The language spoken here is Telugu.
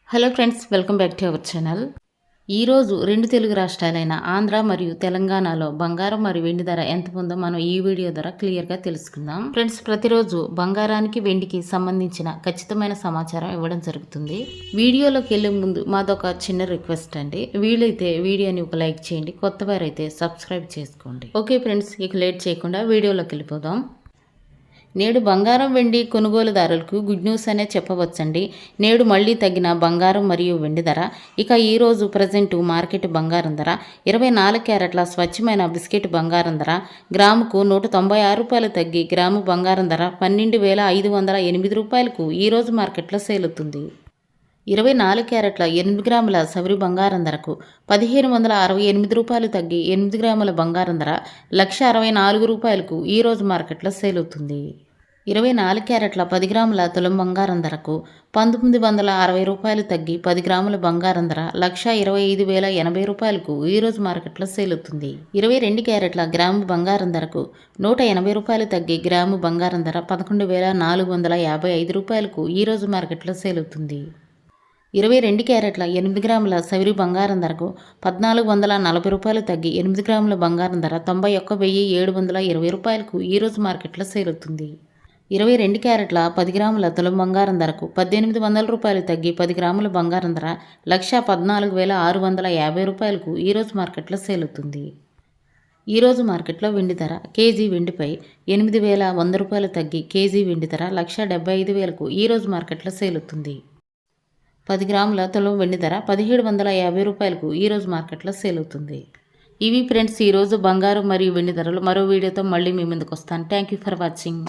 Hello friends, welcome back to our channel. ఈరోజు రెండు తెలుగు రాష్ట్రాలైన ఆంధ్ర మరియు తెలంగాణలో బంగారం మరియు వెండి ధర ఎంత ఉందో మనం ఈ వీడియో ద్వారా క్లియర్గా తెలుసుకుందాం. ఫ్రెండ్స్, ప్రతిరోజు బంగారానికి వెండికి సంబంధించిన ఖచ్చితమైన సమాచారం ఇవ్వడం జరుగుతుంది. వీడియోలోకి వెళ్లే ముందు మాదొక చిన్న రిక్వెస్ట్ అండి. వీలైతే వీడియోని ఒక లైక్ చేయండి, కొత్త వారైతే సబ్స్క్రైబ్ చేసుకోండి. ఓకే ఫ్రెండ్స్, ఇక లేట్ చేయకుండా వీడియోలోకి వెళ్ళిపోదాం. నేడు బంగారం వెండి కొనుగోలుదారులకు గుడ్ న్యూస్ అనే చెప్పవచ్చండి. నేడు మళ్లీ తగ్గిన బంగారం మరియు వెండి ధర. ఇక ఈరోజు ప్రజెంట్ మార్కెట్ బంగారం ధర 24 క్యారెట్ల స్వచ్ఛమైన బిస్కెట్ బంగారం ధర గ్రాముకు 196 రూపాయలు తగ్గి గ్రాము బంగారం ధర 12,508 రూపాయలకు ఈరోజు మార్కెట్లో సేల్ అవుతుంది. 24 క్యారెట్ల 8 గ్రాముల సవరి బంగారం ధరకు 1,568 రూపాయలు తగ్గి 8 గ్రాముల బంగారం ధర 1,64 రూపాయలకు ఈరోజు మార్కెట్లో సేల్ అవుతుంది. 24 క్యారెట్ల 10 గ్రాముల తులం బంగారం ధరకు 1,960 రూపాయలు తగ్గి 10 గ్రాముల బంగారం ధర 1,25,080 రూపాయలకు ఈరోజు మార్కెట్లో సేల్ అవుతుంది. 22 క్యారెట్ల గ్రాము బంగారం ధరకు 180 రూపాయలు తగ్గి గ్రాము బంగారం ధర 11,455 రూపాయలకు ఈరోజు మార్కెట్లో సేల్ అవుతుంది. 22 క్యారెట్ల 8 గ్రాముల సవిరి బంగారం ధరకు 1,440 రూపాయలు తగ్గి 8 గ్రాముల బంగారం ధర 91,720 రూపాయలకు ఈరోజు మార్కెట్లో సేల్ అవుతుంది. 22 క్యారెట్ల 10 గ్రాముల తులం బంగారం ధరకు 1,800 రూపాయలు తగ్గి 10 గ్రాముల బంగారం ధర 1,14,650 రూపాయలకు ఈరోజు మార్కెట్లో సేల్ అవుతుంది. ఈరోజు మార్కెట్లో వెండి ధర కేజీ వెండిపై 8,100 రూపాయలు తగ్గి కేజీ వెండి ధర 1,75,000కు ఈరోజు మార్కెట్లో సేల్ అవుతుంది. 10 గ్రాముల తులం వెండి ధర 1,750 రూపాయలకు ఈరోజు మార్కెట్లో సేల్ అవుతుంది. ఇవి ఫ్రెండ్స్ ఈరోజు బంగారం మరియు వెండి ధరలు. మరో వీడియోతో మళ్ళీ మీ ముందుకు వస్తాను. Thank you for watching.